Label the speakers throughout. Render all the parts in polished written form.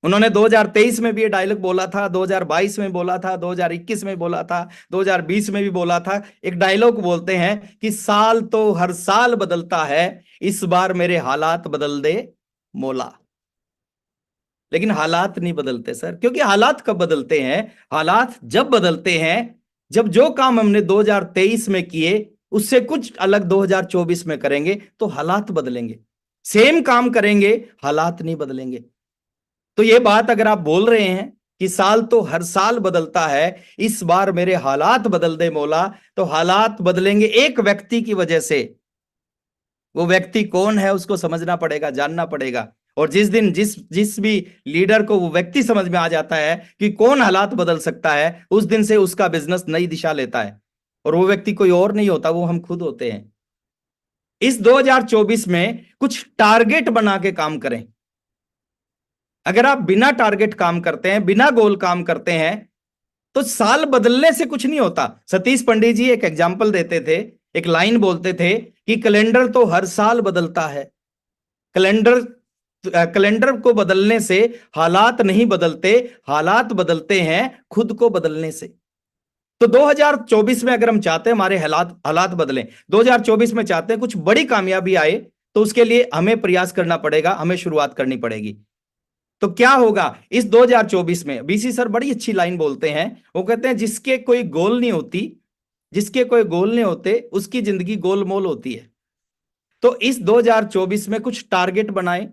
Speaker 1: उन्होंने 2023 में भी ये डायलॉग बोला था, 2022 में बोला था, 2021 में बोला था, 2020 में भी बोला था। एक डायलॉग बोलते हैं कि साल तो हर साल बदलता है, इस बार मेरे हालात बदल दे मौला। लेकिन हालात नहीं बदलते सर, क्योंकि हालात कब बदलते हैं? हालात जब बदलते हैं जब जो काम हमने 2023 में किए उससे कुछ अलग 2024 में करेंगे तो हालात बदलेंगे। सेम काम करेंगे, हालात नहीं बदलेंगे। तो ये बात अगर आप बोल रहे हैं कि साल तो हर साल बदलता है, इस बार मेरे हालात बदल दे मौला, तो हालात बदलेंगे एक व्यक्ति की वजह से। वो व्यक्ति कौन है उसको समझना पड़ेगा, जानना पड़ेगा। और जिस दिन जिस जिस भी लीडर को वो व्यक्ति समझ में आ जाता है कि कौन हालात बदल सकता है, उस दिन से उसका बिजनेस नई दिशा लेता है। और वो व्यक्ति कोई और नहीं होता, वो हम खुद होते हैं। इस 2024 में कुछ टारगेट बना के काम करें। अगर आप बिना टारगेट काम करते हैं, बिना गोल काम करते हैं, तो साल बदलने से कुछ नहीं होता। सतीश पंडित जी एक एग्जाम्पल देते थे, एक लाइन बोलते थे कि कैलेंडर तो हर साल बदलता है, कैलेंडर कैलेंडर को बदलने से हालात नहीं बदलते, हालात बदलते हैं खुद को बदलने से। तो 2024 में अगर हम चाहते हैं हमारे हालात हालात बदलें, 2024 में चाहते हैं कुछ बड़ी कामयाबी आए, तो उसके लिए हमें प्रयास करना पड़ेगा, हमें शुरुआत करनी पड़ेगी। तो क्या होगा इस 2024 में? बीसी सर बड़ी अच्छी लाइन बोलते हैं, वो कहते हैं जिसके कोई गोल नहीं होती, जिसके कोई गोल नहीं होते उसकी जिंदगी गोलमोल होती है। तो इस 2024 में कुछ टारगेट बनाएं।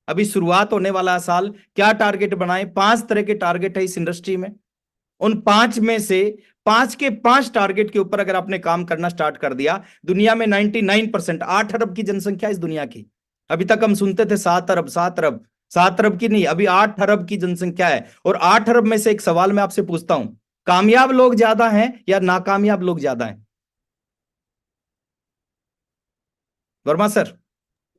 Speaker 1: अभी शुरुआत होने वाला साल, क्या टारगेट बनाएं? 5 तरह के टारगेट है इस इंडस्ट्री में। उन 5 में से 5 के 5 टारगेट के ऊपर अगर आपने काम करना स्टार्ट कर दिया, दुनिया में 99%, 8 अरब की जनसंख्या इस दुनिया की। अभी तक हम सुनते थे 7 अरब, 7 अरब, 7 अरब की नहीं, अभी 8 अरब की जनसंख्या है। और 8 अरब में से एक सवाल मैं आपसे पूछता हूं, कामयाब लोग ज्यादा हैं या नाकामयाब लोग ज्यादा हैं? वर्मा सर।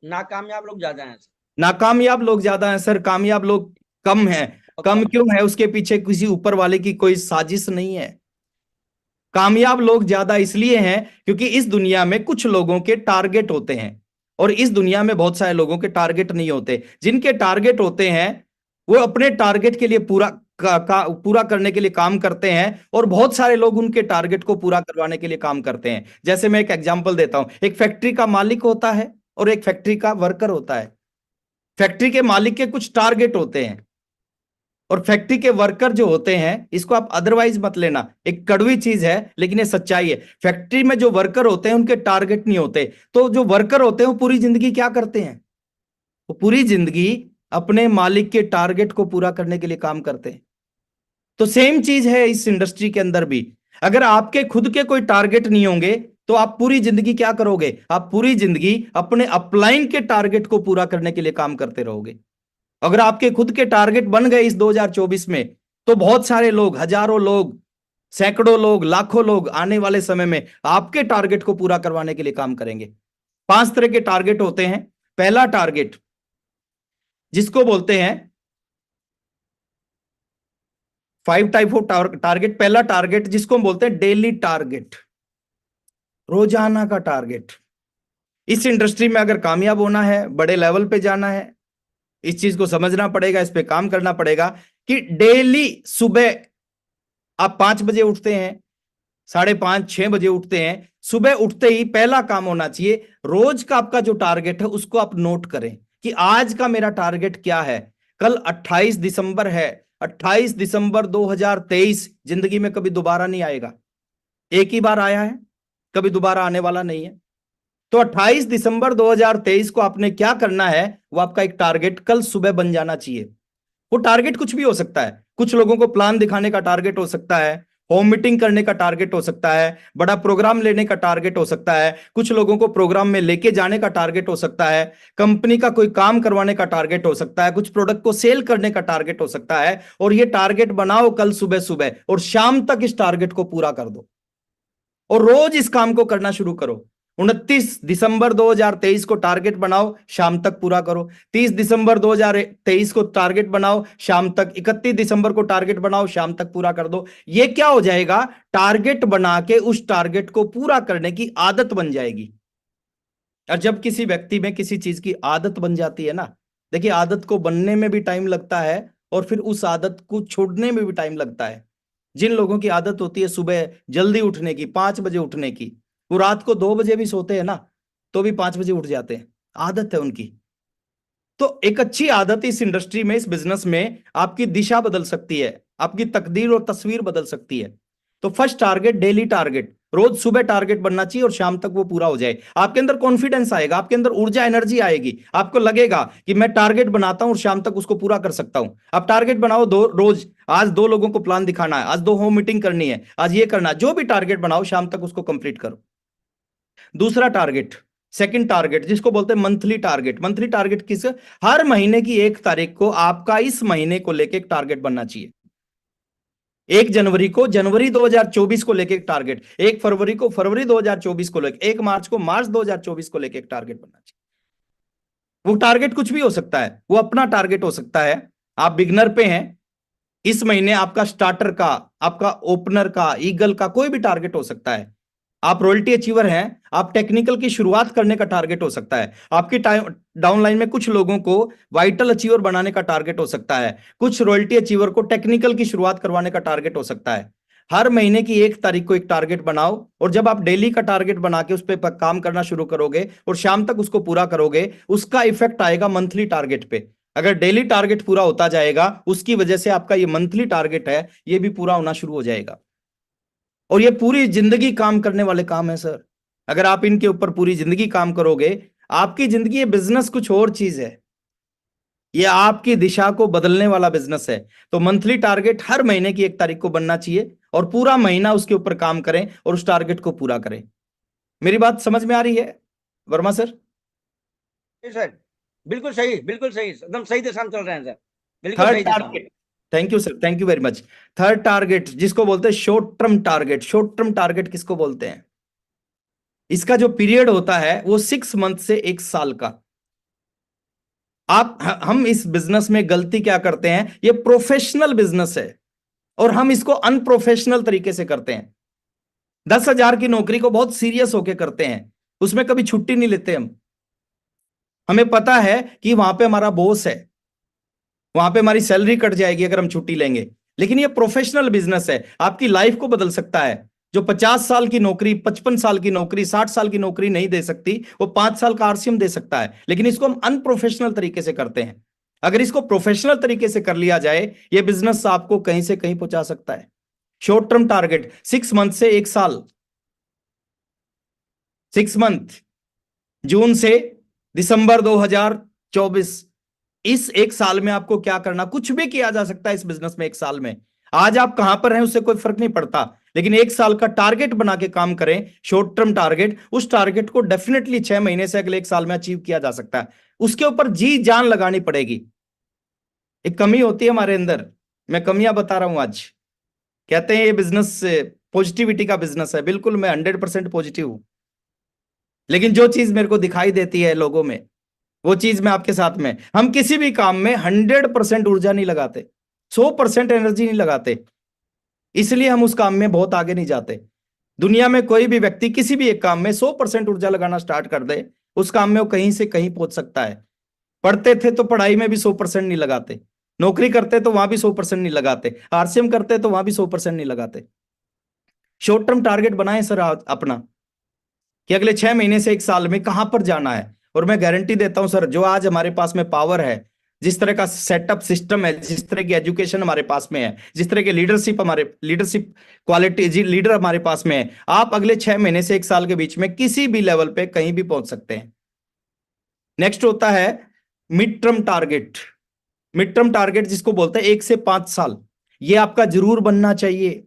Speaker 2: नाकामयाब लोग ज्यादा हैं सर।
Speaker 1: नाकामयाब लोग ज्यादा हैं सर, कामयाब लोग कम हैं।
Speaker 2: और
Speaker 1: कम
Speaker 2: कम है।
Speaker 1: क्यों है? उसके पीछे किसी ऊपर वाले की कोई साजिश नहीं है। कामयाब लोग ज्यादा इसलिए हैं क्योंकि इस दुनिया में कुछ लोगों के टारगेट होते हैं, और इस दुनिया में बहुत सारे लोगों के टारगेट नहीं होते। जिनके टारगेट होते हैं वो अपने टारगेट के लिए पूरा करने के लिए काम करते हैं, और बहुत सारे लोग उनके टारगेट को पूरा करवाने के लिए काम करते हैं। जैसे मैं एक एग्जांपल देता हूं, एक फैक्ट्री का मालिक होता है और एक फैक्ट्री का वर्कर होता है। फैक्ट्री के मालिक के कुछ टारगेट होते हैं, और फैक्ट्री के वर्कर जो होते हैं, इसको आप अदरवाइज मत लेना, एक कड़वी चीज है लेकिन ये सच्चाई है। फैक्ट्री में जो वर्कर होते हैं उनके टारगेट नहीं होते। तो जो वर्कर होते हैं वो पूरी जिंदगी क्या करते हैं? वो पूरी जिंदगी अपने मालिक के टारगेट को पूरा करने के लिए काम करते हैं। तो सेम चीज है इस इंडस्ट्री के अंदर भी। अगर आपके खुद के कोई टारगेट नहीं होंगे तो आप पूरी जिंदगी क्या करोगे? आप पूरी जिंदगी अपने अपलाइन के टारगेट को पूरा करने के लिए काम करते रहोगे। अगर आपके खुद के टारगेट बन गए इस 2024 में, तो बहुत सारे लोग, हजारों लोग, सैकड़ों लोग, लाखों लोग आने वाले समय में आपके टारगेट को पूरा करवाने के लिए काम करेंगे। 5 तरह के टारगेट होते हैं। पहला टारगेट जिसको बोलते हैं 5 टाइप ऑफ टारगेट। पहला टारगेट जिसको हम बोलते हैं डेली टारगेट, रोजाना का टारगेट। इस इंडस्ट्री में अगर कामयाब होना है, बड़े लेवल पे जाना है, इस चीज को समझना पड़ेगा, इस पे काम करना पड़ेगा कि डेली सुबह आप 5 बजे उठते हैं, 5:30, 6 बजे उठते हैं, सुबह उठते ही पहला काम होना चाहिए, रोज का आपका जो टारगेट है उसको आप नोट करें कि आज का मेरा टारगेट क्या है। कल 28 दिसंबर है, 28 दिसंबर 2023 जिंदगी में कभी दोबारा नहीं आएगा। एक ही बार आया है, कभी दोबारा आने वाला नहीं है। तो 28 दिसंबर 2023 को आपने क्या करना है, वो आपका एक टारगेट कल सुबह बन जाना चाहिए। वो टारगेट कुछ भी हो सकता है। कुछ लोगों को प्लान दिखाने का टारगेट हो सकता है, होम मीटिंग करने का टारगेट हो सकता है, बड़ा प्रोग्राम लेने का टारगेट हो सकता है, कुछ लोगों को प्रोग्राम में लेके जाने का टारगेट हो सकता है, कंपनी का कोई काम करवाने का टारगेट हो सकता है, कुछ प्रोडक्ट को सेल करने का टारगेट हो सकता है। और ये टारगेट बनाओ कल सुबह सुबह, और शाम तक इस टारगेट को पूरा कर दो, और रोज इस काम को करना शुरू करो। 29 दिसंबर 2023 को टारगेट बनाओ, शाम तक पूरा करो। 30 दिसंबर 2023 को टारगेट बनाओ, शाम तक। 31 दिसंबर को टारगेट बनाओ, शाम तक पूरा कर दो। ये क्या हो जाएगा? टारगेट बना के उस टारगेट को पूरा करने की आदत बन जाएगी। और जब किसी व्यक्ति में किसी चीज की आदत बन जाती है ना, देखिए आदत को बनने में भी टाइम लगता है और फिर उस आदत को छोड़ने में भी टाइम लगता है। जिन लोगों की आदत होती है सुबह जल्दी उठने की, 5 बजे उठने की, वो रात को 2 बजे भी सोते हैं ना, तो भी 5 बजे उठ जाते हैं, आदत है उनकी। तो एक अच्छी आदत इस इंडस्ट्री में, इस बिजनेस में आपकी दिशा बदल सकती है, आपकी तकदीर और तस्वीर बदल सकती है। तो फर्स्ट टारगेट, डेली टारगेट, रोज सुबह टारगेट बनना चाहिए और शाम तक वो पूरा हो जाए। आपके अंदर कॉन्फिडेंस आएगा, आपके अंदर ऊर्जा, एनर्जी आएगी, आपको लगेगा कि मैं टारगेट बनाता हूं और शाम तक उसको पूरा कर सकता हूं। आप टारगेट बनाओ दो रोज, आज 2 लोगों को प्लान दिखाना है, आज 2 होम मीटिंग करनी है, आज ये करना है, जो भी टारगेट बनाओ शाम तक उसको कंप्लीट करो। दूसरा टारगेट, सेकंड टारगेट जिसको बोलते हैं मंथली टारगेट। मंथली टारगेट किस, हर महीने की 1 तारीख को आपका इस महीने को लेके एक टारगेट बनना चाहिए। 1 जनवरी को जनवरी 2024 को लेके एक टारगेट, 1 फरवरी को फरवरी 2024 को लेके, 1 मार्च को मार्च 2024 को लेके एक टारगेट बनना चाहिए। वो टारगेट कुछ भी हो सकता है, वो अपना टारगेट हो सकता है। आप बिगनर पे हैं, इस महीने आपका स्टार्टर का, आपका ओपनर का, ईगल का कोई भी टारगेट हो सकता है। आप रॉयल्टी अचीवर हैं, आप टेक्निकल की शुरुआत करने का टारगेट हो सकता है। आपकी टाइम डाउनलाइन में कुछ लोगों को वाइटल अचीवर बनाने का टारगेट हो सकता है, कुछ रॉयल्टी अचीवर को टेक्निकल की शुरुआत करवाने का टारगेट हो सकता है। हर महीने की 1 तारीख को एक टारगेट बनाओ, और जब आप डेली का टारगेट बना के उस पर काम करना शुरू करोगे और शाम तक उसको पूरा करोगे, उसका इफेक्ट आएगा मंथली टारगेट पे। अगर डेली टारगेट पूरा होता जाएगा, उसकी वजह से आपका ये मंथली टारगेट है ये भी पूरा होना शुरू हो जाएगा। और ये पूरी जिंदगी काम करने वाले काम है सर। अगर आप इनके ऊपर पूरी जिंदगी काम करोगे, आपकी जिंदगी, ये बिजनेस कुछ और चीज है, ये आपकी दिशा को बदलने वाला बिजनेस है। तो मंथली टारगेट हर महीने की 1 तारीख को बनना चाहिए और पूरा महीना उसके ऊपर काम करें और उस टारगेट को पूरा करें। मेरी बात समझ में आ रही है वर्मा सर?
Speaker 2: जी सर, बिल्कुल सही, बिल्कुल सही, एकदम सही दिशा में चल रहे हैं सर, बिल्कुल
Speaker 1: थर्ड
Speaker 2: सही दिशा में।
Speaker 1: Target, thank you sir, thank you very much. Third target जिसको बोलते हैं short term target. Short term target किसको बोलते हैं? इसका जो पीरियड होता है वो 6 मंथ से 1 साल का। हम इस बिजनेस में गलती क्या करते हैं, ये प्रोफेशनल बिजनेस है और हम इसको अनप्रोफेशनल तरीके से करते हैं। 10,000 की नौकरी को बहुत सीरियस होके करते हैं, उसमें कभी छुट्टी नहीं लेते हम। हमें पता है कि वहां पे हमारा बॉस है, वहां पे हमारी सैलरी कट जाएगी अगर हम छुट्टी लेंगे। लेकिन ये प्रोफेशनल बिजनेस है, आपकी लाइफ को बदल सकता है। जो 50 साल की नौकरी, 55 साल की नौकरी, 60 साल की नौकरी नहीं दे सकती, वो 5 साल का आरसीएम दे सकता है। लेकिन इसको हम अनप्रोफेशनल तरीके से करते हैं। अगर इसको प्रोफेशनल तरीके से कर लिया जाए, ये बिजनेस आपको कहीं से कहीं पहुंचा सकता है। शॉर्ट टर्म टारगेट 6 मंथ से 1 साल, 6 मंथ, जून से दिसंबर 2024, इस 1 साल में आपको क्या करना, कुछ भी किया जा सकता है इस बिजनेस में 1 साल में। आज आप कहां पर हैं उससे कोई फर्क नहीं पड़ता, लेकिन 1 साल का टारगेट बना के काम करें, शॉर्ट टर्म टारगेट। उस टारगेट को डेफिनेटली 6 महीने से अगले 1 साल में अचीव किया जा सकता है। उसके ऊपर जी जान लगानी पड़ेगी। एक कमी होती है हमारे अंदर, मैं कमियां बता रहा हूं आज। कहते हैं ये बिजनेस पॉजिटिविटी का बिजनेस है, बिल्कुल मैं 100% पॉजिटिव हूं। लेकिन जो चीज मेरे को दिखाई देती है लोगों में, वो चीज मैं आपके साथ में, हम किसी भी काम में 100% ऊर्जा नहीं लगाते, 100% एनर्जी नहीं लगाते, इसलिए हम उस काम में बहुत आगे नहीं जाते। दुनिया में कोई भी व्यक्ति किसी भी एक काम में 100% ऊर्जा लगाना स्टार्ट कर दे, उस काम में वो कहीं से कहीं पहुंच सकता है। पढ़ते थे तो पढ़ाई में भी 100% नहीं लगाते, नौकरी करते तो वहां भी 100% नहीं लगाते, आरसीएम करते तो वहां भी 100% नहीं लगाते। शॉर्ट टर्म टारगेट बनाए सर अपना, कि अगले 6 महीने से 1 साल में कहां पर जाना है। और मैं गारंटी देता हूं सर, जो आज हमारे पास में पावर है, जिस तरह का सेटअप सिस्टम है, जिस तरह की एजुकेशन हमारे पास में है, जिस तरह के लीडरशिप, हमारे लीडरशिप क्वालिटी, जी लीडर हमारे पास में है, आप अगले 6 महीने से 1 साल के बीच में किसी भी लेवल पे कहीं भी पहुंच सकते हैं। नेक्स्ट होता है mid term target. Mid term target जिसको बोलते हैं 1 से 5 साल। ये आपका जरूर बनना चाहिए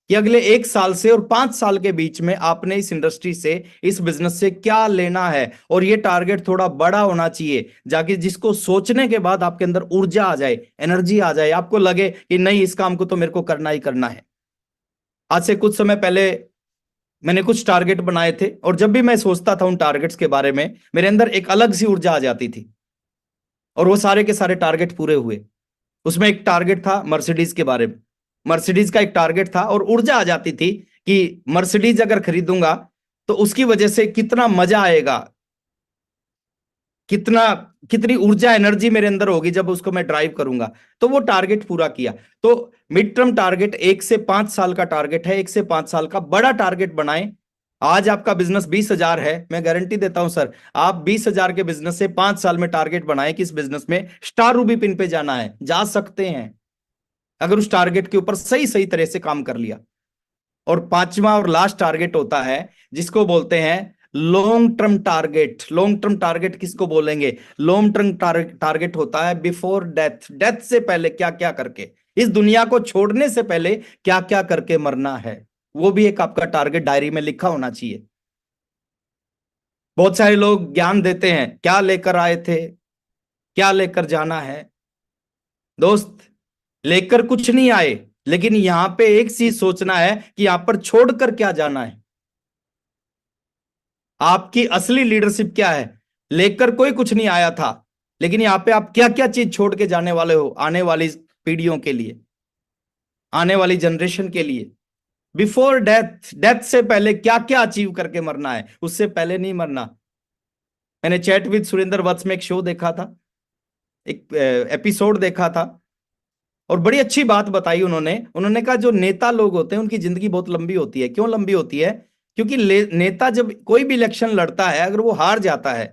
Speaker 1: कि अगले 1 साल से और 5 साल के बीच में आपने इस इंडस्ट्री से, इस बिजनेस से क्या लेना है। और ये टारगेट थोड़ा बड़ा होना चाहिए, जाके जिसको सोचने के बाद आपके अंदर ऊर्जा आ जाए, एनर्जी आ जाए, आपको लगे कि नहीं इस काम को तो मेरे को करना ही करना है। आज से कुछ समय पहले मैंने कुछ टारगेट बनाए थे, और जब भी मैं सोचता था उन टारगेट्स के बारे में, मेरे अंदर एक अलग सी ऊर्जा आ जाती थी, और वो सारे के सारे टारगेट पूरे हुए। उसमें एक टारगेट था मर्सिडीज के बारे में, मर्सिडीज का एक टारगेट था, और ऊर्जा आ जाती थी कि मर्सिडीज अगर खरीदूंगा तो उसकी वजह से कितना मजा आएगा। कितना कितनी ऊर्जा एनर्जी मेरे अंदर होगी जब उसको मैं ड्राइव करूंगा। तो वो टारगेट पूरा किया। तो मिड टर्म टारगेट 1 से 5 साल का टारगेट है, 1 से 5 साल का बड़ा टारगेट बनाएं। आज आपका बिजनेस 20,000 है, मैं गारंटी देता हूं सर, आप 20,000 के बिजनेस से 5 साल में टारगेट बनाए कि इस बिजनेस में स्टार रूबी पिन पे जाना है, जा सकते हैं अगर उस टारगेट के ऊपर सही सही तरह से काम कर लिया। और पांचवा और लास्ट टारगेट होता है जिसको बोलते हैं long term target. Long term target किसको बोलेंगे? लॉन्ग टर्म टारगेट होता है बिफोर डेथ, डेथ से पहले क्या क्या करके, इस दुनिया को छोड़ने से पहले क्या क्या करके मरना है, वो भी एक आपका टारगेट डायरी में लिखा होना चाहिए। बहुत सारे लोग ज्ञान देते हैं, क्या लेकर आए थे, क्या लेकर जाना है। दोस्त, लेकर कुछ नहीं आए, लेकिन यहां पे एक चीज सोचना है कि यहां पर छोड़कर क्या जाना है। आपकी असली लीडरशिप क्या है? लेकर कोई कुछ नहीं आया था, लेकिन यहां पे आप क्या क्या चीज छोड़ के जाने वाले हो आने वाली पीढ़ियों के लिए, आने वाली जनरेशन के लिए। बिफोर डेथ, डेथ से पहले क्या क्या अचीव करके मरना है, उससे पहले नहीं मरना। मैंने चैट विद सुरेंद्र वत्स में एक शो देखा था, एक एपिसोड देखा था, और बड़ी अच्छी बात बताई उन्होंने। उन्होंने कहा जो नेता लोग होते हैं उनकी जिंदगी बहुत लंबी होती है। क्यों लंबी होती है? क्योंकि नेता जब कोई भी इलेक्शन लड़ता है, अगर वो हार जाता है,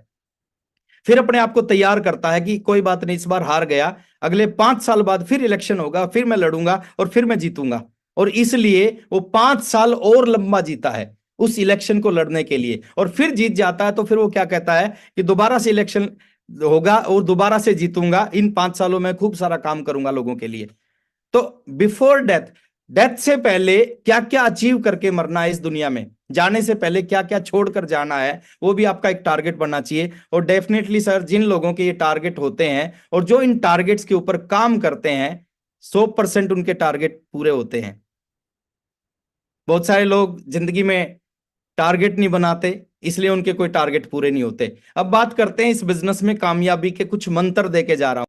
Speaker 1: फिर अपने आप को तैयार करता है कि कोई बात नहीं, इस बार हार गया, अगले 5 साल बाद फिर इलेक्शन होगा, फिर मैं लड़ूंगा और फिर मैं जीतूंगा। और इसलिए वो 5 साल और लंबा जीता है उस इलेक्शन को लड़ने के लिए, और फिर जीत जाता है। तो फिर वो क्या कहता है कि दोबारा से इलेक्शन होगा और दोबारा से जीतूंगा, इन 5 सालों में खूब सारा काम करूंगा लोगों के लिए। तो बिफोर डेथ, डेथ से पहले क्या क्या अचीव करके मरना है इस दुनिया में, जाने से पहले क्या क्या छोड़कर जाना है, वो भी आपका एक टारगेट बनना चाहिए। और डेफिनेटली सर, जिन लोगों के ये टारगेट होते हैं और जो इन टारगेट्स के ऊपर काम करते हैं, 100% उनके टारगेट पूरे होते हैं। बहुत सारे लोग जिंदगी में टारगेट नहीं बनाते, इसलिए उनके कोई टारगेट पूरे नहीं होते। अब बात करते हैं इस बिजनेस में कामयाबी के कुछ मंत्र दे के जा रहा हूं।